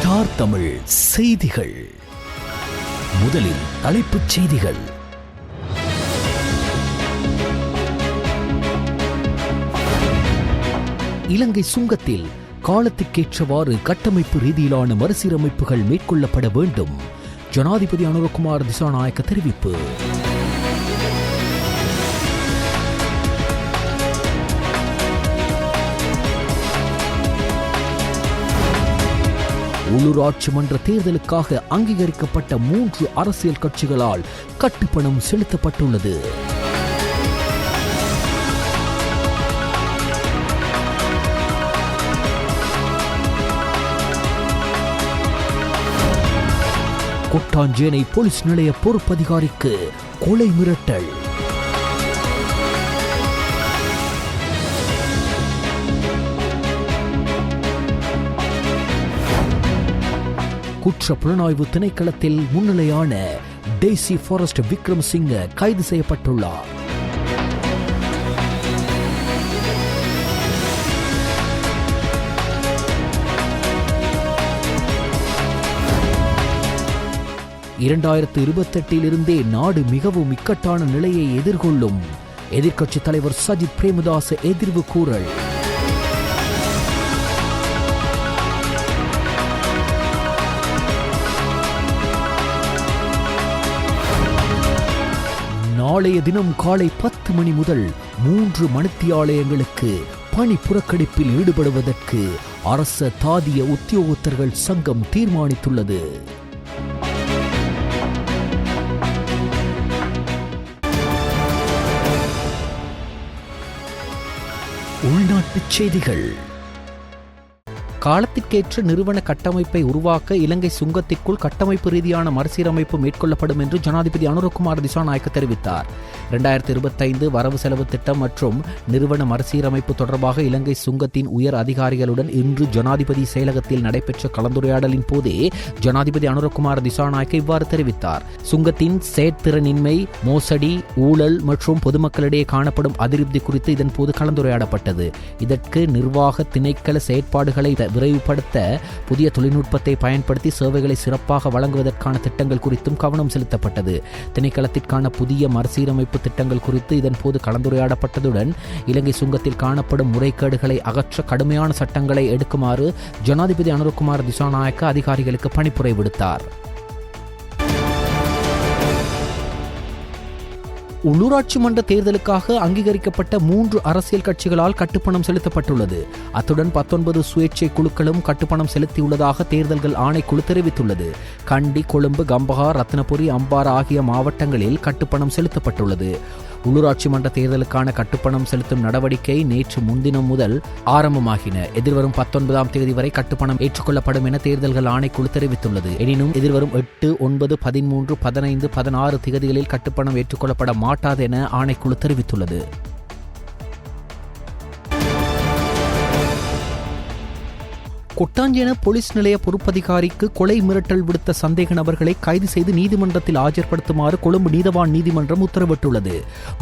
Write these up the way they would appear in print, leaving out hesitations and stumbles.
Star Tamil செய்திகள். முதலில் தலைப்புச் செய்திகள். இலங்கை சுங்கத்தில் காலத்திற்கேற்றவாறு கட்டமைப்பு ரீதியிலான மறுசீரமைப்புகள் மேற்கொள்ளப்பட வேண்டும். ஜனாதிபதி அனுரகுமார் திசாநாயக்க தெரிவிப்பு. உள்ளூராட்சி மன்ற தேர்தலுக்காக அங்கீகரிக்கப்பட்ட 3 அரசியல் கட்சிகளால் கட்டுப்பணம் செலுத்தப்பட்டுள்ளது. கொட்டாஞ்சேனை போலீஸ் நிலைய பொறுப்பதிகாரிக்கு கொலை மிரட்டல். குற்ற புலனாய்வு திணைக்களத்தில் முன்னிலையான டெய்சி ஃபாரஸ்ட் விக்ரம் சிங்க கைது செய்யப்பட்டுள்ளார். இருந்தே நாடு மிகவும் இக்கட்டான நிலையை எதிர்கொள்ளும் எதிர்க்கட்சித் தலைவர் சஜித் பிரேமதாச எதிர்வு கூறல். நாளைய தினம் காலை 10 மணி முதல் 3 மணித்தியாலயங்களுக்கு பணி புறக்கணிப்பில் ஈடுபடுவதற்கு அரச தாதிய உத்தியோகத்தர்கள் சங்கம் தீர்மானித்துள்ளது. உள்நாட்டுச் செய்திகள். காலத்திற்கேற்ற நிறுவன கட்டமைப்பை உருவாக்க இலங்கை சுங்கத்திற்குள் கட்டமைப்பு ரீதியான மறுசீரமைப்பு மேற்கொள்ளப்படும் என்று ஜனாதிபதி அனுரகுமார் திசாநாயக்க தெரிவித்தார். 2025 வரவு செலவு திட்டம் மற்றும் நிறுவன மறுசீரமைப்பு தொடர்பாக இலங்கை சுங்கத்தின் உயர் அதிகாரிகளுடன் இன்று ஜனாதிபதி செயலகத்தில் நடைபெற்ற கலந்துரையாடலின் போதே ஜனாதிபதி அனுரகுமார் திசாநாயக்க இவ்வாறு தெரிவித்தார். சுங்கத்தின் செயற்திறனின்மை, மோசடி, ஊழல் மற்றும் பொதுமக்களிடையே காணப்படும் அதிருப்தி குறித்து இதன் போது கலந்துரையாடப்பட்டது. இதற்கு நிர்வாக திணைக்கள செயற்பாடுகளை விரைவுபடுத்த புதிய தொழில்நுட்பத்தை பயன்படுத்தி சேவைகளை சிறப்பாக வழங்குவதற்கான திட்டங்கள் குறித்தும் கவனம் செலுத்தப்பட்டது. திணைக்களத்திற்கான புதிய மறுசீரமைப்பு திட்டங்கள் குறித்து இதன் போது கலந்துரையாடப்பட்டதுடன் இலங்கை சுங்கத்தில் காணப்படும் முறைகேடுகளை அகற்ற கடுமையான சட்டங்களை எடுக்குமாறு ஜனாதிபதி அனுரகுமார் திசாநாயக்க அதிகாரிகளுக்கு பணிப்புரை விடுத்தார். உள்ளூராட்சி மன்ற தேர்தலுக்காக அங்கீகரிக்கப்பட்ட 3 அரசியல் கட்சிகளால் கட்டுப்பணம் செலுத்தப்பட்டுள்ளது. அத்துடன் 19 சுயேட்சை குழுக்களும் கட்டுப்பணம் செலுத்தியுள்ளதாக தேர்தல்கள் ஆணைக்குழு தெரிவித்துள்ளது. கண்டி, கொழும்பு, கம்பஹா, ரத்னபுரி, அம்பாரா ஆகிய மாவட்டங்களில் கட்டுப்பணம் செலுத்தப்பட்டுள்ளது. உள்ளூராட்சி மன்ற தேர்தலுக்கான கட்டுப்பணம் செலுத்தும் நடவடிக்கை நேற்று முன்தினம் முதல் ஆரம்பமாகின. எதிர்வரும் 19ஆம் தேதி வரை கட்டுப்பணம் ஏற்றுக்கொள்ளப்படும் என தேர்தல்கள் ஆணைக்குழு தெரிவித்துள்ளது. எனினும் எதிர்வரும் 8, 9, 13, 15, 16 திகதிகளில் கட்டுப்பணம் ஏற்றுக்கொள்ளப்பட மாட்டாது என ஆணைக்குழு தெரிவித்துள்ளது. கொட்டாஞ்சேன போலீஸ் நிலைய பொறுப்பதிகாரிக்கு கொலை மிரட்டல் விடுத்த சந்தேக நபர்களை கைது செய்து நீதிமன்றத்தில் ஆஜர்படுத்துமாறு கொழும்பு நீதவான் நீதிமன்றம் உத்தரவிட்டுள்ளது.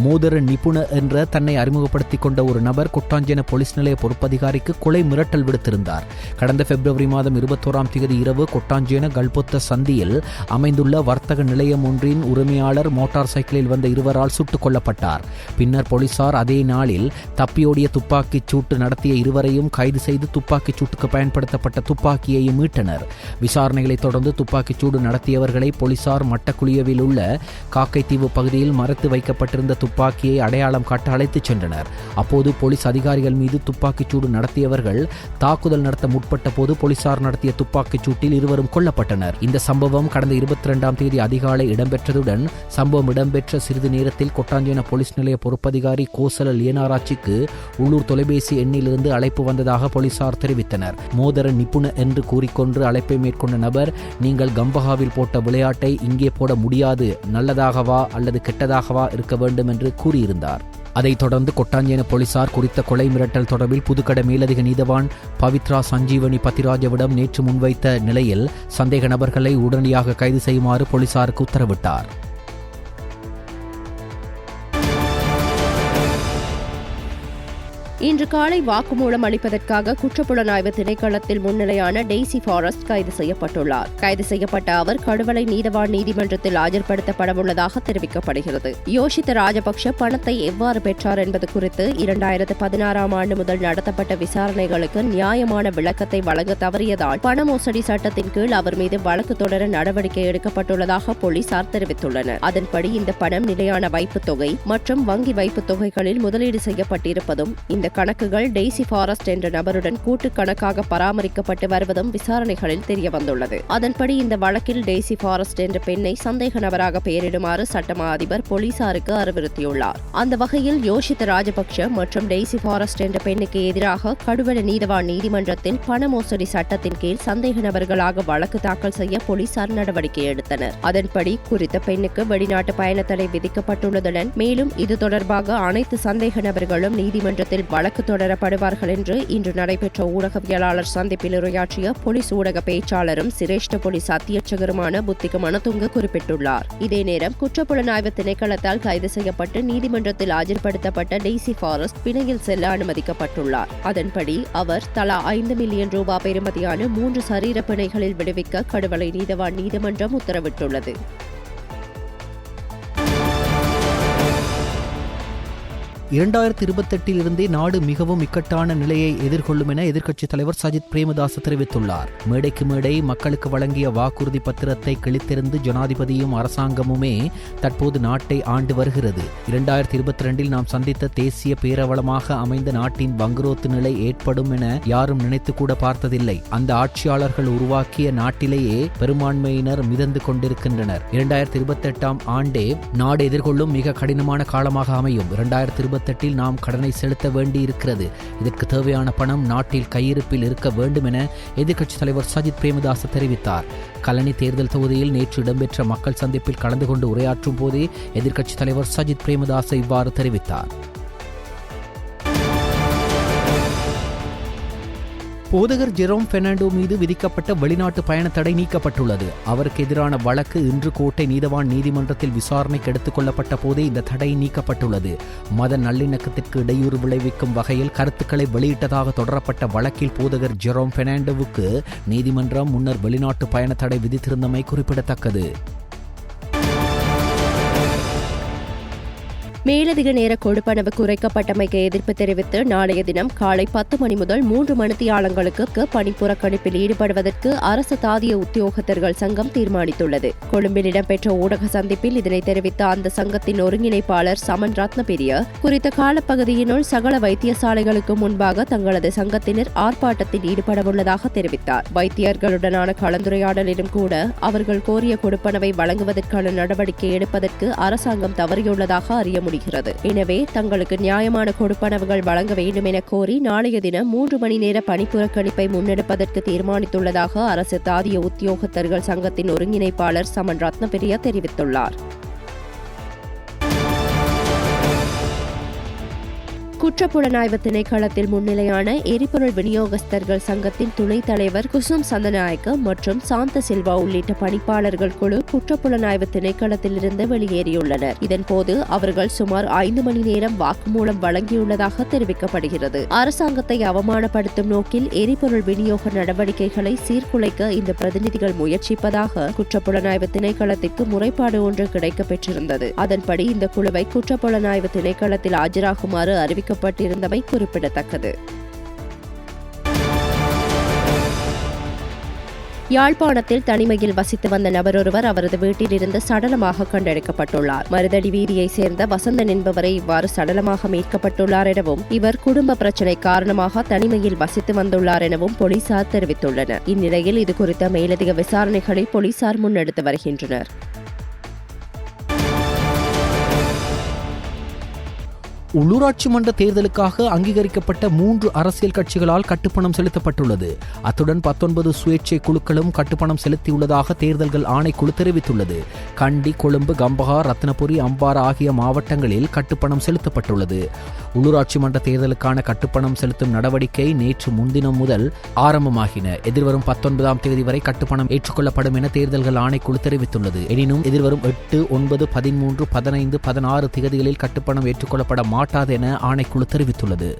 மோதர நிபுண என்ற தன்னை அறிமுகப்படுத்திக் கொண்ட ஒரு நபர் கொட்டாஞ்சேன போலீஸ் நிலைய பொறுப்பதிகாரிக்கு கொலை மிரட்டல் விடுத்திருந்தார். கடந்த பிப்ரவரி மாதம் 21ஆம் தேதி இரவு கொட்டாஞ்சேன கல்பொத்த சந்தியில் அமைந்துள்ள வர்த்தக நிலையம் ஒன்றின் உரிமையாளர் மோட்டார் சைக்கிளில் வந்த இருவரால் சுட்டுக் கொல்லப்பட்டார். பின்னர் போலீசார் அதே நாளில் தப்பியோடிய துப்பாக்கிச் சூட்டு நடத்திய இருவரையும் கைது செய்து துப்பாக்கிச் சூட்டுக்கு பயன்படுத்தப்பட்ட துப்பாக்கியையும் மீட்டனர். விசாரணைகளை தொடர்ந்து துப்பாக்கிச் சூடு நடத்தியவர்களை போலீசார் மட்டக்குளியவில் உள்ள காக்கைத்தீவு பகுதியில் மறைத்து வைக்கப்பட்டிருந்த துப்பாக்கியை அடையாளம் காட்ட அழைத்துச் சென்றனர். அப்போது போலீஸ் அதிகாரிகள் மீது துப்பாக்கிச் சூடு நடத்தியவர்கள் தாக்குதல் நடத்த முற்பட்ட போது போலீசார் நடத்திய துப்பாக்கிச் சூட்டில் இருவரும் கொல்லப்பட்டனர். இந்த சம்பவம் கடந்த 22ஆம் தேதி அதிகாலை இடம்பெற்றதுடன் சம்பவம் இடம்பெற்ற சிறிது நேரத்தில் கொட்டாஞ்சேன போலீஸ் நிலைய பொறுப்பதிகாரி கோசல லியனாராட்சிக்கு உள்ளூர் தொலைபேசி எண்ணிலிருந்து அழைப்பு வந்ததாக போலீசார் தெரிவித்தனர். மோதர நிபுண என்று கூறிக்கொண்டு அழைப்பை மேற்கொண்ட நபர், நீங்கள் கம்பஹாவில் போட்ட விளையாட்டை இங்கே போட முடியாது, நல்லதாகவா அல்லது கெட்டதாகவா இருக்க வேண்டும் என்று கூறியிருந்தார். அதைத் தொடர்ந்து கொட்டாஞ்சேன போலீசார் குறித்த கொலை மிரட்டல் தொடர்பில் புதுக்கட மேலதிக நீதவான் பவித்ரா சஞ்சீவனி பத்திராஜவிடம் நேற்று முன்வைத்த நிலையில் சந்தேக நபர்களை உடனடியாக கைது செய்யுமாறு போலீசாருக்கு உத்தரவிட்டார். இன்று காலை வாக்குமூலம் அளிப்பதற்காக குற்றப்புலனாய்வு திணைக்களத்தில் முன்னிலையான டெய்சி ஃபாரஸ்ட் கைது செய்யப்பட்டுள்ளார். கைது செய்யப்பட்ட அவர் கடுவலை நீதவான் நீதிமன்றத்தில் ஆஜர்படுத்தப்படவுள்ளதாக தெரிவிக்கப்படுகிறது. யோஷித்த ராஜபக்ஷ பணத்தை எவ்வாறு பெற்றார் என்பது குறித்து 2016 ஆண்டு முதல் நடத்தப்பட்ட விசாரணைகளுக்கு நியாயமான விளக்கத்தை வழங்க தவறியதால் பண மோசடி சட்டத்தின் கீழ் அவர் மீது வழக்கு தொடர நடவடிக்கை எடுக்கப்பட்டுள்ளதாக போலீசார் தெரிவித்துள்ளனர். அதன்படி இந்த பணம் நிலையான வைப்புத் தொகை மற்றும் வங்கி வைப்புத் தொகைகளில் முதலீடு செய்யப்பட்டிருப்பதும் இந்த கணக்குகள் டெய்சி ஃபாரஸ்ட் என்ற நபருடன் கூட்டு கணக்காக பராமரிக்கப்பட்டு வருவதும் விசாரணைகளில் தெரியவந்துள்ளது. அதன்படி இந்த வழக்கில் டெய்சி ஃபாரஸ்ட் என்ற பெண்ணை சந்தேக நபராக பெயரிடுமாறு சட்டமா அதிபர் போலீசாருக்கு அறிவுறுத்தியுள்ளார். அந்த வகையில் யோஷித்த ராஜபக்ஷ மற்றும் டெய்சி ஃபாரஸ்ட் என்ற பெண்ணுக்கு எதிராக கடுவல நீதவான் நீதிமன்றத்தில் பண மோசடி சட்டத்தின் கீழ் சந்தேக நபர்களாக வழக்கு தாக்கல் செய்ய போலீசார் நடவடிக்கை எடுத்தனர். அதன்படி குறித்த பெண்ணுக்கு வெளிநாட்டு பயண தடை விதிக்கப்பட்டுள்ளதுடன் மேலும் இது தொடர்பாக அனைத்து சந்தேக நபர்களும் நீதிமன்றத்தில் வழக்கு தொடரப்படுவார்கள் என்று இன்று நடைபெற்ற ஊடகவியலாளர் சந்திப்பில் உரையாற்றிய போலீஸ் ஊடக பேச்சாளரும் சிரேஷ்ட போலீஸ் அத்தியட்சகருமான புத்திக மனதுங்க குறிப்பிட்டுள்ளார். இதே நேரம் குற்றப்புலனாய்வு திணைக்களத்தால் கைது செய்யப்பட்டு நீதிமன்றத்தில் ஆஜர்படுத்தப்பட்ட டெய்சி ஃபாரஸ்ட் பிணையில் செல்ல அனுமதிக்கப்பட்டுள்ளார். அதன்படி அவர் தலா 5 மில்லியன் ரூபாய் பெறுமதியான 3 சரீர பிணைகளில் விடுவிக்க கடுவலை நீதவான் நீதிமன்றம் உத்தரவிட்டுள்ளது. 2028 நாடு மிகவும் இக்கட்டான நிலையை எதிர்கொள்ளும் என எதிர்க்கட்சித் தலைவர் சஜித் பிரேமதாச தெரிவித்துள்ளார். மேடைக்கு மேடை மக்களுக்கு வழங்கிய வாக்குறுதி பத்திரத்தை கிழித்தெறிந்து ஜனாதிபதியும் அரசாங்கமுமே தற்போது நாட்டை ஆண்டு வருகிறது. 2022 நாம் சந்தித்த தேசிய பேரவலமாக அமைந்த நாட்டின் வங்குரோத்து நிலை ஏற்படும் என யாரும் நினைத்து கூட பார்த்ததில்லை. அந்த ஆட்சியாளர்கள் உருவாக்கிய நாட்டிலேயே பெரும்பான்மையினர் மிதந்து கொண்டிருக்கின்றனர். 2028 ஆண்டே நாடு எதிர்கொள்ளும் மிக கடினமான காலமாக அமையும். 2028 நாம் கடனை செலுத்த வேண்டியிருக்கிறது. இதற்கு தேவையான பணம் நாட்டில் கையிருப்பில் இருக்க வேண்டும் என எதிர்க்கட்சித் தலைவர் சஜித் பிரேமதாச தெரிவித்தார். கலனி தேர்தல் தொகுதியில் நேற்று இடம்பெற்ற மக்கள் சந்திப்பில் கலந்து கொண்டு உரையாற்றும் போதே எதிர்க்கட்சித் தலைவர் சஜித் பிரேமதாச இவ்வாறு தெரிவித்தார். போதகர் ஜெரோம் பெர்னாண்டோ மீது விதிக்கப்பட்ட வெளிநாட்டு பயண தடை நீக்கப்பட்டுள்ளது. அவருக்கு எதிரான வழக்கு இன்று கோட்டை நீதவான் நீதிமன்றத்தில் விசாரணைக்கு எடுத்துக் கொள்ளப்பட்ட போதே இந்த தடை நீக்கப்பட்டுள்ளது. மத நல்லிணக்கத்திற்கு இடையூறு விளைவிக்கும் வகையில் கருத்துக்களை வெளியிட்டதாக தொடரப்பட்ட வழக்கில் போதகர் ஜெரோம் பெர்னாண்டோவுக்கு நீதிமன்றம் முன்னர் வெளிநாட்டு பயண தடை விதித்திருந்தமை குறிப்பிடத்தக்கது. மேலதிக நேர கொடுப்பனவு குறைக்கப்பட்டமைக்கு எதிர்ப்பு தெரிவித்து நாளைய தினம் காலை 10 மணி முதல் 3 மணித்தியாலங்களுக்கு பணிப்புறக்கணிப்பில் ஈடுபடுவதற்கு அரசு தாதிய உத்தியோகத்தர்கள் சங்கம் தீர்மானித்துள்ளது. கொழும்பில் இடம்பெற்ற ஊடக சந்திப்பில் இதனை தெரிவித்த அந்த சங்கத்தின் ஒருங்கிணைப்பாளர் சமன் ரத்னபிரிய குறித்த காலப்பகுதியினுள் சகல வைத்தியசாலைகளுக்கு முன்பாக தங்களது சங்கத்தினர் ஆர்ப்பாட்டத்தில் ஈடுபடவுள்ளதாக தெரிவித்தார். வைத்தியர்களுடனான கலந்துரையாடலிலும் கூட அவர்கள் கோரிய கொடுப்பனவை வழங்குவதற்கான நடவடிக்கை எடுப்பதற்கு அரசாங்கம் தவறியுள்ளதாக அறிய முடிகிறது. எனவே தங்களுக்கு நியாயமான கொடுப்பனவுகள் வழங்க வேண்டும் என கோரி நாளைய தினம் 3 மணி நேர பணிப்புறக்கணிப்பை முன்னெடுப்பதற்கு தீர்மானித்துள்ளதாக அரசு தாதிய உத்தியோகத்தர்கள் சங்கத்தின் ஒருங்கிணைப்பாளர் சமன் ரத்னபிரிய தெரிவித்துள்ளார். குற்றப்புலனாய்வு திணைக்களத்தில் முன்னிலையான எரிபொருள் விநியோகஸ்தர்கள் சங்கத்தின் துணைத் தலைவர் குசும் சந்தநாயக்க மற்றும் சாந்த சில்வா உள்ளிட்ட பணிப்பாளர்கள் குழு குற்றப்புலனாய்வு திணைக்களத்திலிருந்து வெளியேறியுள்ளனர். இதன்போது அவர்கள் சுமார் 5 மணி நேரம் வாக்குமூலம் வழங்கியுள்ளதாக தெரிவிக்கப்படுகிறது. அரசாங்கத்தை அவமானப்படுத்தும் நோக்கில் எரிபொருள் விநியோக நடவடிக்கைகளை சீர்குலைக்க இந்த பிரதிநிதிகள் முயற்சிப்பதாக குற்றப்புலனாய்வு திணைக்களத்திற்கு முறைப்பாடு ஒன்று கிடைக்கப்பெற்றிருந்தது. அதன்படி இந்த குழுவை குற்றப்புலனாய்வு திணைக்களத்தில் ஆஜராகுமாறு அறிவிக்கப்பட்டிருந்தமை குறிப்பிடத்தக்கது. யாழ்ப்பாணத்தில் தனிமையில் வசித்து வந்த நபர் ஒருவர் அவரது வீட்டில் இருந்து சடலமாக கண்டெடுக்கப்பட்டுள்ளார். மருதடி வீதியைச் சேர்ந்த வசந்தன் என்பவரை இவ்வாறு சடலமாக மீட்கப்பட்டுள்ளார் எனவும் இவர் குடும்ப பிரச்சினை காரணமாக தனிமையில் வசித்து வந்துள்ளார் எனவும் போலீசார் தெரிவித்துள்ளனர். இந்நிலையில் இதுகுறித்த மேலதிக விசாரணைகளை போலீசார் முன்னெடுத்து வருகின்றனர். உள்ளூராட்சி மன்ற தேர்தலுக்காக அங்கீகரிக்கப்பட்ட 3 அரசியல் கட்சிகளால் கட்டுப்பணம் செலுத்தப்பட்டுள்ளது. அத்துடன் 19 சுயேட்சை குழுக்களும் கட்டுப்பணம் செலுத்தியுள்ளதாக தேர்தல்கள் ஆணைக்குழு தெரிவித்துள்ளது. கண்டி, கொழும்பு, கம்பஹா, ரத்னபுரி, அம்பாரா ஆகிய மாவட்டங்களில் கட்டுப்பணம் செலுத்தப்பட்டுள்ளது. உள்ளூராட்சி மன்ற தேர்தலுக்கான கட்டுப்பணம் செலுத்தும் நடவடிக்கை நேற்று முன்தினம் முதல் ஆரம்பமாகின. எதிர்வரும் 19ஆம் தேதி வரை கட்டுப்பணம் ஏற்றுக்கொள்ளப்படும் என தேர்தல்கள் ஆணைக்குழு தெரிவித்துள்ளது. எனினும் எதிர்வரும் 8, 9, 13, 15, 16 தேதிகளில் கட்டுப்பணம் ஏற்றுக்கொள்ளப்பட மாட்டாது என ஆணைக்குழு தெரிவித்துள்ளது.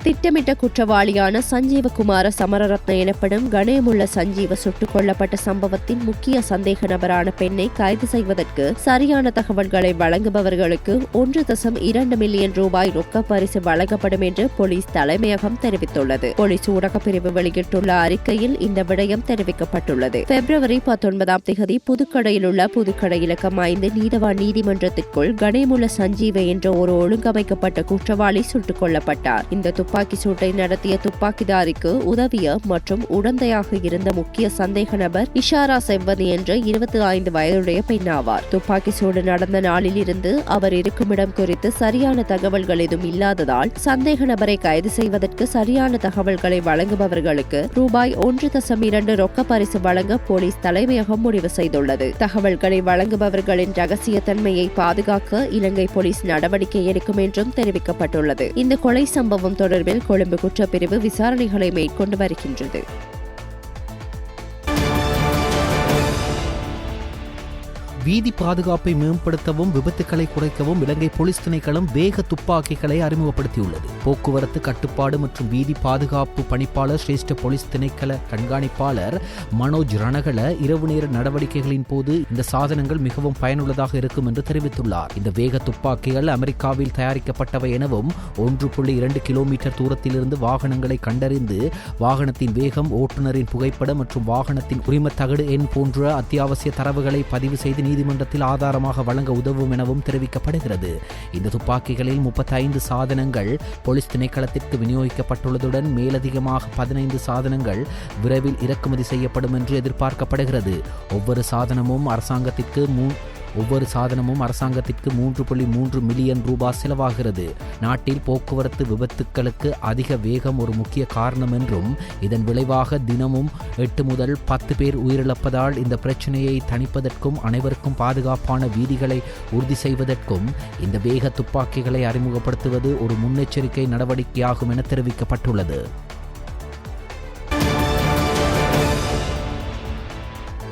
திட்டமிட்ட குற்றவாளியான சஞ்சீவகுமார சமரரத்ன எனப்படும் கணேமுள்ள சஞ்சீவ சுட்டுக் கொல்லப்பட்ட சம்பவத்தின் முக்கிய சந்தேக நபரான பெண்ணை கைது செய்வதற்கு சரியான தகவல்களை வழங்குபவர்களுக்கு 1.2 மில்லியன் ரூபாய் ரொக்க பரிசு வழங்கப்படும் என்று போலீஸ் தலைமையகம் தெரிவித்துள்ளது. போலீஸ் ஊடகப் பிரிவு வெளியிட்டுள்ள அறிக்கையில் இந்த விடயம் தெரிவிக்கப்பட்டுள்ளது. பிப்ரவரி 19ஆம் தேதி புதுக்கடையில் உள்ள புதுக்கடை இலக்கம் 5 நீதவான் நீதிமன்றத்திற்குள் கணேமுள்ள சஞ்சீவ என்ற ஒரு ஒழுங்கமைக்கப்பட்ட குற்றவாளி சுட்டுக் கொல்லப்பட்டார். இந்த துப்பாக்கி சூட்டை நடத்திய துப்பாக்கிதாரிக்கு உதவிய மற்றும் உடந்தையாக இருந்த முக்கிய சந்தேக நபர் இஷாரா செவ்வதி என்ற 25 வயதுடைய பெண்ணாவார். துப்பாக்கி சூடு நடந்த நாளில் இருந்து அவர் இருக்குமிடம் குறித்து சரியான தகவல்கள் எதுவும் இல்லாததால் சந்தேக நபரை கைது செய்வதற்கு சரியான தகவல்களை வழங்குபவர்களுக்கு ரூபாய் 1.2 ரொக்க பரிசு வழங்க போலீஸ் தலைமையகம் முடிவு செய்துள்ளது. தகவல்களை வழங்குபவர்களின் ரகசியத்தன்மையை பாதுகாக்க இலங்கை போலீஸ் நடவடிக்கை எடுக்கும் என்றும் தெரிவிக்கப்பட்டுள்ளது. இந்த கொலை சம்பவம் தொடர்பில் கொழும்பு குற்றப்பிரிவு விசாரணைகளை மேற்கொண்டு வருகின்றது. வீதி பாதுகாப்பை மேம்படுத்தவும் விபத்துக்களை குறைக்கவும் இலங்கை போலீஸ் திணைக்களம் வேக துப்பாக்கிகளை அறிமுகப்படுத்தியுள்ளது. போக்குவரத்து கட்டுப்பாடு மற்றும் வீதி பாதுகாப்பு பணிப்பாளர் சிரேஷ்ட போலீஸ் திணைக்கள கண்காணிப்பாளர் மனோஜ் ரணகல இரவு நேர நடவடிக்கைகளின் போது இந்த சாதனங்கள் மிகவும் பயனுள்ளதாக இருக்கும் என்று தெரிவித்துள்ளார். இந்த வேக துப்பாக்கிகள் அமெரிக்காவில் தயாரிக்கப்பட்டவை எனவும் 1.2 கிலோமீட்டர் தூரத்திலிருந்து வாகனங்களை கண்டறிந்து வாகனத்தின் வேகம், ஓட்டுநரின் புகைப்படம் மற்றும் வாகனத்தின் உரிம தகடு எண் போன்ற அத்தியாவசிய தரவுகளை பதிவு செய்து நீதிமன்றத்தில் ஆதாரமாக வழங்க உதவும் எனவும் தெரிவிக்கப்படுகிறது. இந்த துப்பாக்கிகளில் 35 சாதனங்கள் போலீஸ் திணைக்களத்திற்கு விநியோகிக்கப்பட்டுள்ளதுடன் மேலதிகமாக 15 சாதனங்கள் விரைவில் இறக்குமதி செய்யப்படும் என்று எதிர்பார்க்கப்படுகிறது. ஒவ்வொரு சாதனமும் அரசாங்கத்திற்கு 3.3 மில்லியன் ரூபாய் செலவாகிறது. நாட்டில் போக்குவரத்து விபத்துக்களுக்கு அதிக வேகம் ஒரு முக்கிய காரணம் என்றும் இதன் விளைவாக தினமும் 8 முதல் 10 பேர் உயிரிழப்பதால் இந்த பிரச்சனையை தணிப்பதற்கும் அனைவருக்கும் பாதுகாப்பான வீதிகளை உறுதி செய்வதற்கும் இந்த வேக துப்பாக்கிகளை அறிமுகப்படுத்துவது ஒரு முன்னெச்சரிக்கை நடவடிக்கையாகும் என தெரிவிக்கப்பட்டுள்ளது.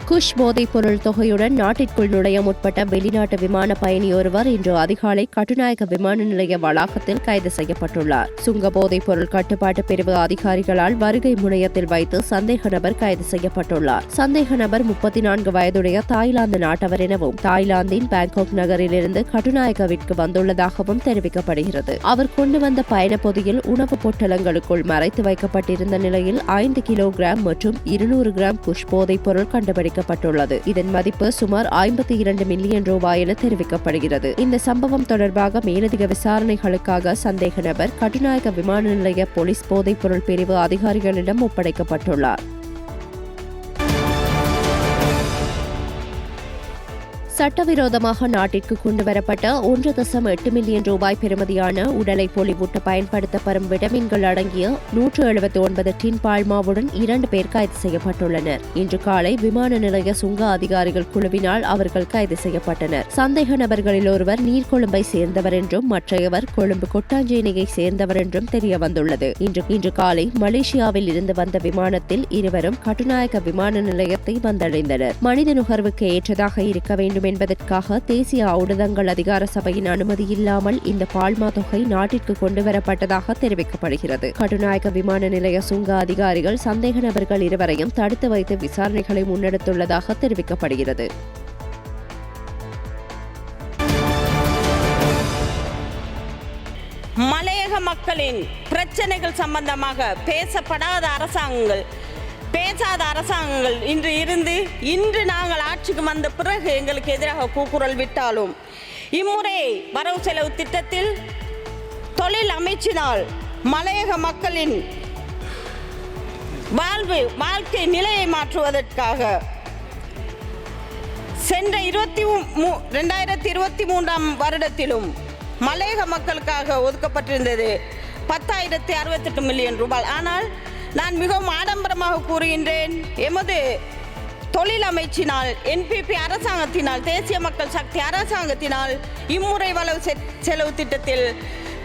குஷ் போதைப் பொருள் தொகையுடன் நாட்டிற்குள் நுழைய முற்பட்ட வெளிநாட்டு விமான பயணி ஒருவர் இன்று அதிகாலை கட்டுநாயக்க விமான நிலைய வளாகத்தில் கைது செய்யப்பட்டுள்ளார். சுங்க போதைப் பொருள் கட்டுப்பாட்டு பிரிவு அதிகாரிகளால் வருகை முனையத்தில் வைத்து சந்தேக நபர் கைது செய்யப்பட்டுள்ளார். சந்தேக நபர் 34 வயதுடைய தாய்லாந்து நாட்டவர் எனவும் தாய்லாந்தின் பாங்காக் நகரிலிருந்து கட்டுநாயக்கவிற்கு வந்துள்ளதாகவும் தெரிவிக்கப்படுகிறது. அவர் கொண்டு வந்த பயண பொதியில் உணவுப் பொட்டலங்களுக்குள் மறைத்து வைக்கப்பட்டிருந்த நிலையில் 5 கிலோகிராம் மற்றும் 200 கிராம் குஷ் போதைப் பொருள் கண்டுபிடிக்கப்பட்டுள்ளது. இதன் மதிப்பு சுமார் 52 மில்லியன் ரூபாய் என தெரிவிக்கப்படுகிறது. இந்த சம்பவம் தொடர்பாக மேலதிக விசாரணைகளுக்காக சந்தேக நபர் கட்டுநாயக்க விமான நிலைய போலீஸ் போதைப் பொருள் பிரிவு அதிகாரிகளிடம் ஒப்படைக்கப்பட்டுள்ளார். சட்டவிரோதமாக நாட்டிற்கு கொண்டுவரப்பட்ட 1.8 மில்லியன் ரூபாய் பெறுமதியான உடலை பொலிவூட்ட பயன்படுத்தப்படும் விட்டமின்கள் அடங்கிய 179 டின் பால்மாவுடன் 2 பேர் கைது செய்யப்பட்டுள்ளனர். இன்று காலை விமான நிலைய சுங்க அதிகாரிகள் குழுவினால் அவர்கள் கைது செய்யப்பட்டனர். சந்தேக நபர்களில் ஒருவர் நீர்கொழும்பை சேர்ந்தவர் என்றும் மற்றையவர் கொழும்பு கொட்டாஞ்சேனையை சேர்ந்தவர் என்றும் தெரிய வந்துள்ளது. இன்று காலை மலேசியாவில் இருந்து வந்த விமானத்தில் இருவரும் கட்டுநாயக்க விமான நிலையத்தை வந்தடைந்தனர். மனித நுகர்வுக்கு ஏற்றதாக இருக்க வேண்டும் என்பதற்காக தேசிய ஊடகங்கள் அதிகார சபையின் அனுமதி இல்லாமல் இந்த பால்மா தொகை நாட்டிற்கு கொண்டுவரப்பட்டதாக தெரிவிக்கப்படுகிறது. கட்டுநாயக்க விமான நிலைய சுங்க அதிகாரிகள் சந்தேக நபர்கள் இருவரையும் தடுத்து வைத்து விசாரணைகளை முன்னெடுத்துள்ளதாக தெரிவிக்கப்படுகிறது. மலையக மக்களின் பிரச்சனைகள் சம்பந்தமாக பேசாத அரசாங்கங்கள் இன்று நாங்கள் ஆட்சிக்கு வந்த பிறகு எங்களுக்கு எதிராக கூக்குரல் விட்டாலும் இம்முறை வரவு செலவு திட்டத்தில் தொழில் அமைச்சினால் மலையக மக்களின் வாழ்க்கை நிலையை மாற்றுவதற்காக சென்ற 2023ஆம் வருடத்திலும் மலையக மக்களுக்காக ஒதுக்கப்பட்டிருந்தது 10,068 மில்லியன் ரூபாய். ஆனால் நான் மிகவும் ஆடம்பரமாக கூறுகின்றேன், எமது தொழில் அமைச்சினால், NPP அரசாங்கத்தினால், தேசிய மக்கள் சக்தி அரசாங்கத்தினால் இம்முறை வரவு செலவு திட்டத்தில்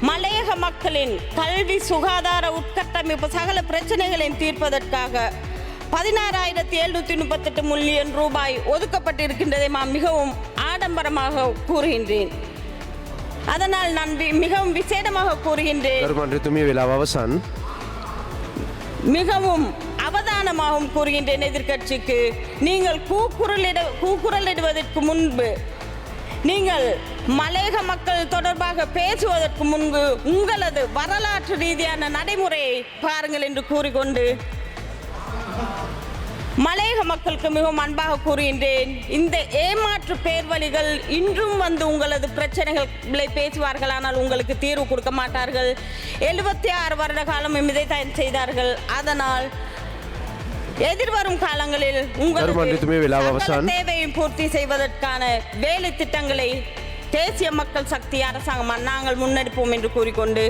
மலையக மக்களின் கல்வி, சுகாதார, உட்கட்டமைப்பு சகல பிரச்சனைகளையும் தீர்ப்பதற்காக 16,738 மில்லியன் ரூபாய் ஒதுக்கப்பட்டிருக்கின்றதை நான் மிகவும் ஆடம்பரமாக கூறுகின்றேன். அதனால் நான் மிகவும் விசேடமாக கூறுகின்றேன், ගරුමන්ත්‍රීතුමිය වෙලාව අවසන්. மிகவும் அவதானமாகவும் கூறுகின்றேன் எதிர்க்கட்சிக்கு, நீங்கள் கூக்குரலிடுவதற்கு முன்பு, நீங்கள் மலையக மக்கள் தொடர்பாக பேசுவதற்கு முன்பு உங்களது வரலாற்று ரீதியான நடைமுறையை பாருங்கள் என்று கூறிக்கொண்டு மலையக மக்களுக்கு மிகவும் அன்பாக கூறுகின்றேன், இந்த ஏமாற்று பேர்வழிகள் இன்றும் வந்து உங்களது பிரச்சனைகளை பேசுவார்கள், ஆனால் உங்களுக்கு தீர்வு கொடுக்க மாட்டார்கள். 76 வருட காலம் இதைத்தான் செய்தார்கள். அதனால் எதிர்வரும் காலங்களில் உங்கள் தேவையை பூர்த்தி செய்வதற்கான வேலை திட்டங்களை தேசிய மக்கள் சக்தி அரசாங்கம் நாங்கள் முன்னெடுப்போம் என்று கூறிக்கொண்டு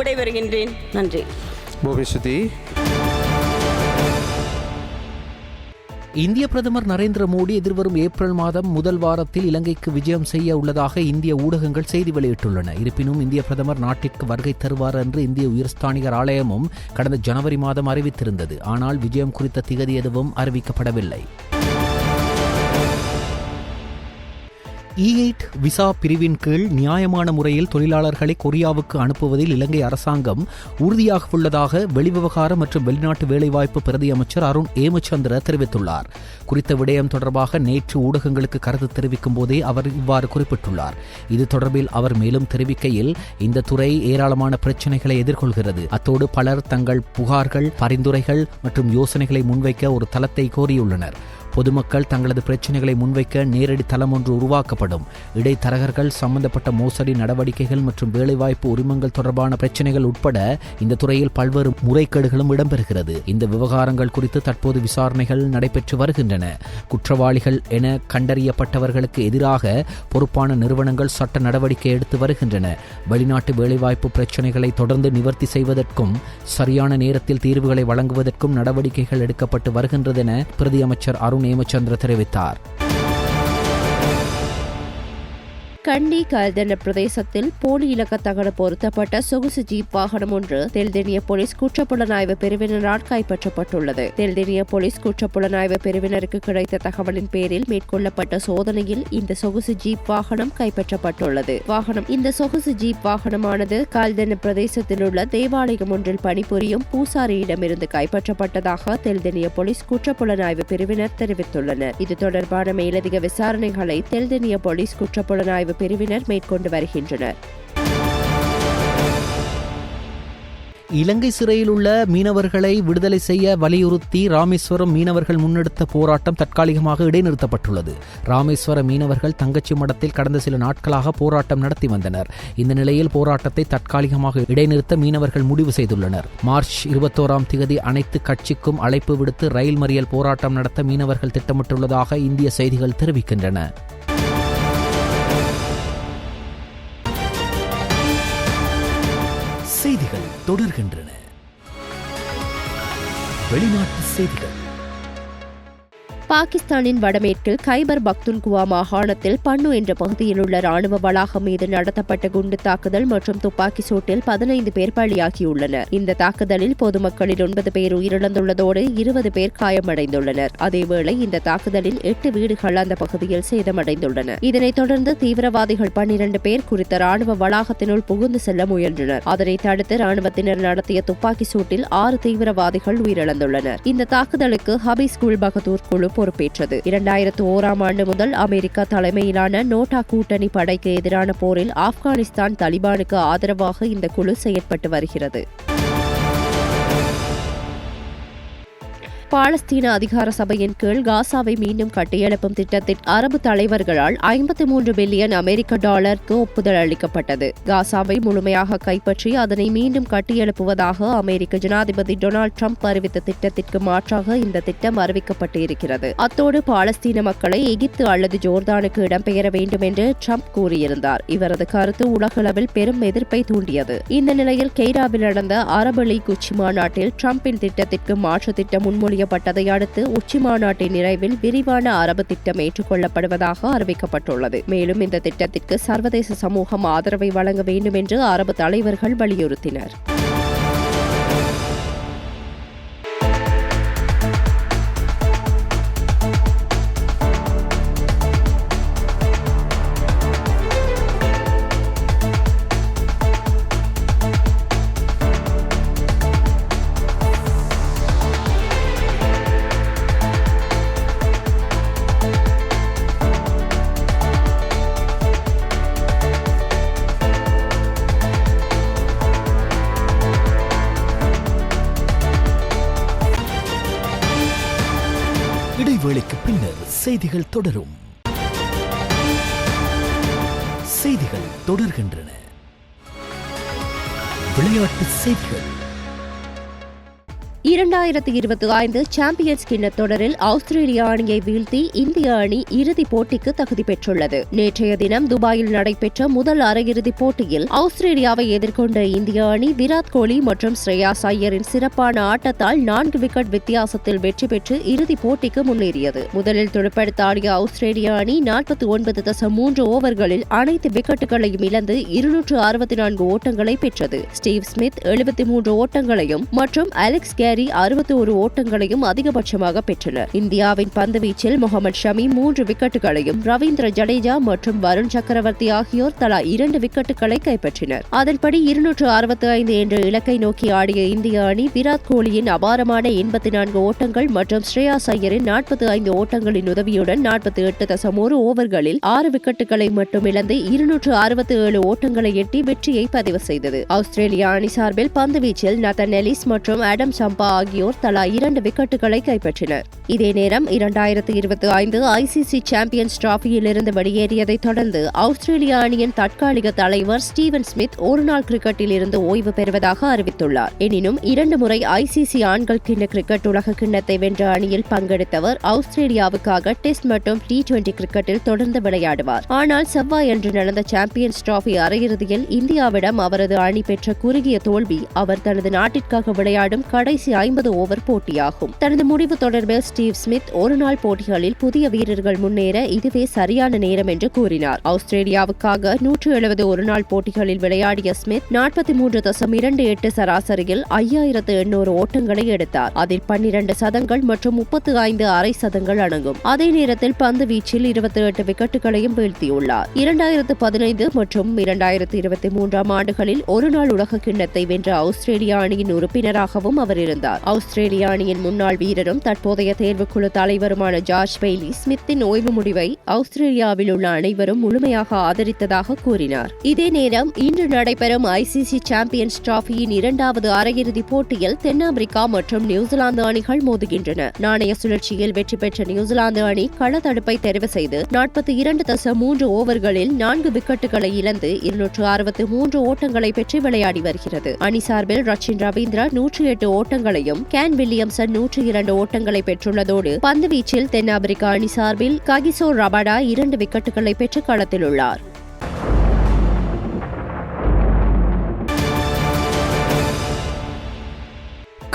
விடைபெறுகின்றேன். நன்றி. இந்திய பிரதமர் நரேந்திர மோடி எதிர்வரும் ஏப்ரல் மாதம் முதல் வாரத்தில் இலங்கைக்கு விஜயம் செய்ய உள்ளதாக இந்திய ஊடகங்கள் செய்தி வெளியிட்டுள்ளன. இருப்பினும் இந்திய பிரதமர் நாட்டிற்கு வருகை தருவார் என்று இந்திய உயர்ஸ்தானிகர் ஆலயமும் கடந்த ஜனவரி மாதம் அறிவித்திருந்தது. ஆனால் விஜயம் குறித்த திகதி எதுவும் அறிவிக்கப்படவில்லை. E8 விசா பிரிவின் கீழ் நியாயமான முறையில் தொழிலாளர்களை கொரியாவுக்கு அனுப்புவதில் இலங்கை அரசாங்கம் உறுதியாக உள்ளதாக வெளிவிவகார மற்றும் வெளிநாட்டு வேலைவாய்ப்பு பிரதி அமைச்சர் அருண் ஏமச்சந்திர தெரிவித்துள்ளார். குறித்த விடயம் தொடர்பாக நேற்று ஊடகங்களுக்கு கருத்து தெரிவிக்கும் போதே அவர் இவ்வாறு குறிப்பிட்டுள்ளார். இது தொடர்பில் அவர் மேலும் தெரிவிக்கையில், இந்த துறை ஏராளமான பிரச்சினைகளை எதிர்கொள்கிறது. அத்தோடு பலர் தங்கள் புகார்கள், பரிந்துரைகள் மற்றும் யோசனைகளை முன்வைக்க ஒரு தளத்தை கோரியுள்ளனர். பொதுமக்கள் தங்களது பிரச்சினைகளை முன்வைக்க நேரடி தளம் ஒன்று உருவாக்கப்படும். இடைத்தரகர்கள், சம்பந்தப்பட்ட மோசடி நடவடிக்கைகள் மற்றும் வேலைவாய்ப்பு உரிமங்கள் தொடர்பான பிரச்சினைகள் உட்பட இந்த துறையில் பல்வேறு முறைகேடுகளும் இடம்பெறுகிறது. இந்த விவகாரங்கள் குறித்து தற்போது விசாரணைகள் நடைபெற்று வருகின்றன. குற்றவாளிகள் என கண்டறியப்பட்டவர்களுக்கு எதிராக பொறுப்பான நிறுவனங்கள் சட்ட நடவடிக்கை எடுத்து வருகின்றன. வெளிநாட்டு வேலைவாய்ப்பு பிரச்சினைகளை தொடர்ந்து நிவர்த்தி செய்வதற்கும் சரியான நேரத்தில் தீர்வுகளை வழங்குவதற்கும் நடவடிக்கைகள் எடுக்கப்பட்டு வருகின்றது என பிரதி அமைச்சர் அருண் ஏமச்சந்திர தெரிவித்தார். கண்டி கல்தென பிரதேசத்தில் போலி இலக்க தகடு பொருத்தப்பட்ட சொகுசு ஜீப் வாகனம் ஒன்று தெல்தெனிய போலீஸ் குற்றப்புலனாய்வு பிரிவினரால் கைப்பற்றப்பட்டுள்ளது. தெல்தெனிய போலீஸ் குற்றப்புலனாய்வு பிரிவினருக்கு கிடைத்த தகவலின் பேரில் மேற்கொள்ளப்பட்ட சோதனையில் இந்த சொகுசு ஜீப் வாகனம் கைப்பற்றப்பட்டுள்ளது. இந்த சொகுசு ஜீப் வாகனமானது கல்தென பிரதேசத்தில் உள்ள தேவாலயம் ஒன்றில் பணிபுரியும் பூசாரியிடமிருந்து கைப்பற்றப்பட்டதாக தெல்தெனிய போலீஸ் குற்றப்புலனாய்வு பிரிவினர் தெரிவித்துள்ளனர். இது தொடர்பான மேலதிக விசாரணைகளை தெல்தெனிய போலீஸ் குற்றப்புலனாய்வு பிரிவினர் மேற்கொண்டு வருகின்றனர். இலங்கை சிறையில் உள்ள மீனவர்களை விடுதலை செய்ய வலியுறுத்தி ராமேஸ்வரம் மீனவர்கள் முன்னெடுத்த போராட்டம் தற்காலிகமாக இடைநிறுத்தப்பட்டுள்ளது. ராமேஸ்வர மீனவர்கள் தங்கச்சி மடத்தில் கடந்த சில நாட்களாக போராட்டம் நடத்தி வந்தனர். இந்த நிலையில் போராட்டத்தை தற்காலிகமாக இடைநிறுத்த மீனவர்கள் முடிவு செய்துள்ளனர். மார்ச் 21ஆம் தேதி அனைத்து கட்சிக்கும் அழைப்பு விடுத்து ரயில் மறியல் போராட்டம் நடத்த மீனவர்கள் திட்டமிட்டுள்ளதாக இந்திய செய்திகள் தெரிவிக்கின்றன. செய்திகள் தொடர்கின்றன. வெளிநாட்டு செய்திகள். பாகிஸ்தானின் வடமேற்கில் கைபர் பக்துன்குவா மாகாணத்தில் பன்னு என்ற பகுதியில் உள்ள ராணுவ வளாகம் மீது நடத்தப்பட்ட குண்டு தாக்குதல் மற்றும் துப்பாக்கி சூட்டில் 15 பேர் பலியாகியுள்ளனர். இந்த தாக்குதலில் பொதுமக்களில் 9 பேர் உயிரிழந்துள்ளதோடு 20 பேர் காயமடைந்துள்ளனர். அதேவேளை இந்த தாக்குதலில் 8 வீடுகள் அந்த பகுதியில் சேதமடைந்துள்ளன. இதனைத் தொடர்ந்து தீவிரவாதிகள் 12 பேர் குறித்த ராணுவ வளாகத்தினுள் புகுந்து செல்ல முயன்றனர். அதனை தடுத்து ராணுவத்தினர் நடத்திய துப்பாக்கி சூட்டில் 6 தீவிரவாதிகள் உயிரிழந்துள்ளனர். இந்த தாக்குதலுக்கு ஹபீஸ் குல் பகதூர் குழு பொறுப்பேற்றது. 2001ஆம் ஆண்டு முதல் அமெரிக்கா தலைமையிலான நோட்டா கூட்டணி படைக்கு எதிரான போரில் ஆப்கானிஸ்தான் தலிபானுக்கு ஆதரவாக இந்த குழு செயற்பட்டு வருகிறது. பாலஸ்தீன அதிகார சபையின் கீழ் காசாவை மீண்டும் கட்டியெழுப்பும் திட்டத்தில் அரபு தலைவர்களால் 53 பில்லியன் அமெரிக்க டாலருக்கு ஒப்புதல் அளிக்கப்பட்டது. காசாவை முழுமையாக கைப்பற்றி அதனை மீண்டும் கட்டியெழுப்புவதாக அமெரிக்க ஜனாதிபதி டொனால்டு டிரம்ப் அறிவித்த திட்டத்திற்கு மாற்றாக இந்த திட்டம் அறிவிக்கப்பட்டு இருக்கிறது. அத்தோடு பாலஸ்தீன மக்களை எகிப்து அல்லது ஜோர்தானுக்கு இடம்பெயர வேண்டும் என்று டிரம்ப் கூறியிருந்தார். இவரது கருத்து உலகளவில் பெரும் எதிர்ப்பை தூண்டியது. இந்த நிலையில் கெய்ராவில் நடந்த அரபு லீக் உச்சி மாநாட்டில் டிரம்பின் திட்டத்திற்கு மாற்று திட்டம் முன்மொழி பட்டதை அடுத்து உச்சி மாநாட்டின் நிறைவில் விரிவான அரபு திட்டம் ஏற்றுக்கொள்ளப்படுவதாக அறிவிக்கப்பட்டுள்ளது. மேலும் இந்த திட்டத்திற்கு சர்வதேச சமூகம் ஆதரவை வழங்க வேண்டும் என்று அரபு தலைவர்கள் வலியுறுத்தினர். இடைவேளைக்கு பின்னர் செய்திகள் தொடரும். செய்திகள் தொடர்கின்றன. விளையாட்டு செய்திகள். 2025 சாம்பியன்ஸ் கிண்ண தொடரில் ஆஸ்திரேலிய அணியை வீழ்த்தி இந்திய அணி இறுதிப் போட்டிக்கு தகுதி பெற்றுள்ளது. நேற்றைய தினம் துபாயில் நடைபெற்ற முதல் அரையிறுதிப் போட்டியில் ஆஸ்திரேலியாவை எதிர்கொண்ட இந்திய அணி விராட் கோலி மற்றும் ஸ்ரேயாஸ் ஐயரின் சிறப்பான ஆட்டத்தால் 4 விக்கெட் வித்தியாசத்தில் வெற்றி பெற்று இறுதிப் போட்டிக்கு முன்னேறியது. முதலில் துடுப்படுத்த ஆடிய ஆஸ்திரேலிய அணி 49.3 ஓவர்களில் அனைத்து விக்கெட்டுகளையும் இழந்து 264 ஓட்டங்களை பெற்றது. ஸ்டீவ் ஸ்மித் 73 ஓட்டங்களையும் மற்றும் அலெக்ஸ் கேரி 61 ஓட்டங்களையும் அதிகபட்சமாக பெற்றனர். இந்தியாவின் பந்துவீச்சில் முகமது ஷமி 3 விக்கெட்டுகளையும் ரவீந்திர ஜடேஜா மற்றும் வருண் சக்கரவர்த்தி ஆகியோர் தலா 2 விக்கெட்டுகளை கைப்பற்றினர். அதன்படி 265 என்ற இலக்கை நோக்கி ஆடிய இந்திய அணி விராட் கோலியின் அபாரமான 84 ஓட்டங்கள் மற்றும் ஸ்ரேயாஸ் ஐயரின் 45 ஓட்டங்களின் உதவியுடன் 48.1 ஓவர்களில் 6 விக்கெட்டுகளை மட்டும் இழந்து 267 ஓட்டங்களை எட்டி வெற்றியை பதிவு செய்தது. ஆஸ்திரேலிய அணி சார்பில் பந்துவீச்சில் நதன் எலிஸ் மற்றும் ஆடம் சம்பா ஆகியோர் தலா 2 விக்கெட்டுகளை கைப்பற்றினர். இதே நேரம் 2025 ஐசிசி சாம்பியன்ஸ் டிராபியிலிருந்து வெளியேறியதை தொடர்ந்து ஆஸ்திரேலிய அணியின் தற்காலிக தலைவர் ஸ்டீவன் ஸ்மித் ஒருநாள் கிரிக்கெட்டில் இருந்து ஓய்வு பெறுவதாக அறிவித்துள்ளார். எனினும் 2 முறை ஐசிசி ஆண்கள் கிண்ண கிரிக்கெட் உலக கிண்ணத்தை வென்ற அணியில் பங்கெடுத்தவர் ஆஸ்திரேலியாவுக்காக டெஸ்ட் மற்றும் T20 கிரிக்கெட்டில் தொடர்ந்து விளையாடுவார். ஆனால் செவ்வாயன்று நடந்த சாம்பியன்ஸ் டிராபி அரையிறுதியில் இந்தியாவிடம் அவரது அணி பெற்ற குறுகிய தோல்வி அவர் தனது நாட்டிற்காக விளையாடும் கடைசி 50 ஓவர் போட்டியாகும். தனது முடிவு தொடர்பில் ஸ்டீவ் ஸ்மித் ஒருநாள் போட்டிகளில் புதிய வீரர்கள் முன்னேற இதுவே சரியான நேரம் என்று கூறினார். ஆஸ்திரேலியாவுக்காக 170 ஒருநாள் போட்டிகளில் விளையாடிய ஸ்மித் 43.28 சராசரியில் 5800 ஓட்டங்களை எடுத்தார். அதில் 12 சதங்கள் மற்றும் 35 அரை சதங்கள் அடங்கும். அதே நேரத்தில் பந்து வீச்சில் 28 விக்கெட்டுகளையும் வீழ்த்தியுள்ளார். 2015 மற்றும் 2023 ஆண்டுகளில் ஒருநாள் உலக கிண்ணத்தை வென்ற ஆஸ்திரேலிய அணியின் உறுப்பினராகவும் அவர் இருந்தார். ஆஸ்திரேலிய அணியின் முன்னாள் வீரரும் தற்போதைய தேர்வுக்குழு தலைவருமான ஜார்ஜ் பெய்லி ஸ்மித்தின் ஓய்வு முடிவை ஆஸ்திரேலியாவில் உள்ள அனைவரும் முழுமையாக ஆதரித்ததாக கூறினார். இதே நேரம் இன்று நடைபெறும் ஐசிசி சாம்பியன்ஸ் டிராபியின் 2வது அரையிறுதிப் போட்டியில் தென்னாப்பிரிக்கா மற்றும் நியூசிலாந்து அணிகள் மோதுகின்றன. நாணய சுழற்சியில் வெற்றி பெற்ற நியூசிலாந்து அணி கள தடுப்பை தெரிவு செய்து 42.3 ஓவர்களில் 4 விக்கெட்டுகளை இழந்து 263 ஓட்டங்களை பெற்று விளையாடி வருகிறது. அணி சார்பில் ரச்சின் ரவீந்திரா 108 ஓட்டங்களையும் கேன் வில்லியம்சன் 102 ஓட்டங்களை பெற்றுள்ளதோடு பந்துவீச்சில் தென்னாப்பிரிக்க அணி சார்பில் ககிசோ ரபாடா 2 விக்கெட்டுகளை பெற்று களத்தில் உள்ளார்.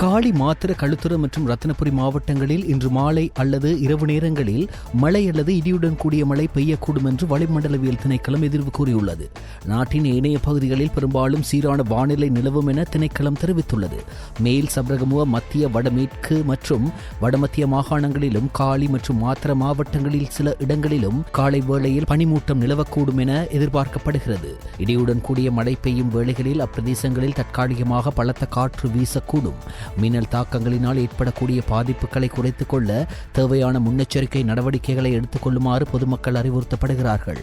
காலி, மாத்திர, களுத்துறை மற்றும் ரத்தினபுரி மாவட்டங்களில் இன்று மாலை அல்லது இரவு நேரங்களில் மழை அல்லது இடியுடன் கூடிய மழை பெய்யக்கூடும் என்று வளிமண்டலவியல் திணைக்களம் எதிர்வு கூறியுள்ளது. நாட்டின் ஏனைய பகுதிகளில் பெரும்பாலும் சீரான வானிலை நிலவும் என திணைக்களம் தெரிவித்துள்ளது. மேல் சப்ரகமுவ, மத்திய, வடமேற்கு மற்றும் வடமத்திய மாகாணங்களிலும் காலி மற்றும் மாத்திர மாவட்டங்களில் சில இடங்களிலும் காலை வேளையில் பனிமூட்டம் நிலவக்கூடும் என எதிர்பார்க்கப்படுகிறது. இடியுடன் கூடிய மழை பெய்யும் வேளைகளில் அப்பிரதேசங்களில் தற்காலிகமாக பலத்த காற்று வீசக்கூடும். மின்னல் தாக்கங்களினால் ஏற்படக்கூடிய பாதிப்புகளை குறைத்துக் கொள்ள தேவையான முன்னெச்சரிக்கை நடவடிக்கைகளை எடுத்துக் கொள்ளுமாறு பொதுமக்கள் அறிவுறுத்தப்படுகிறார்கள்.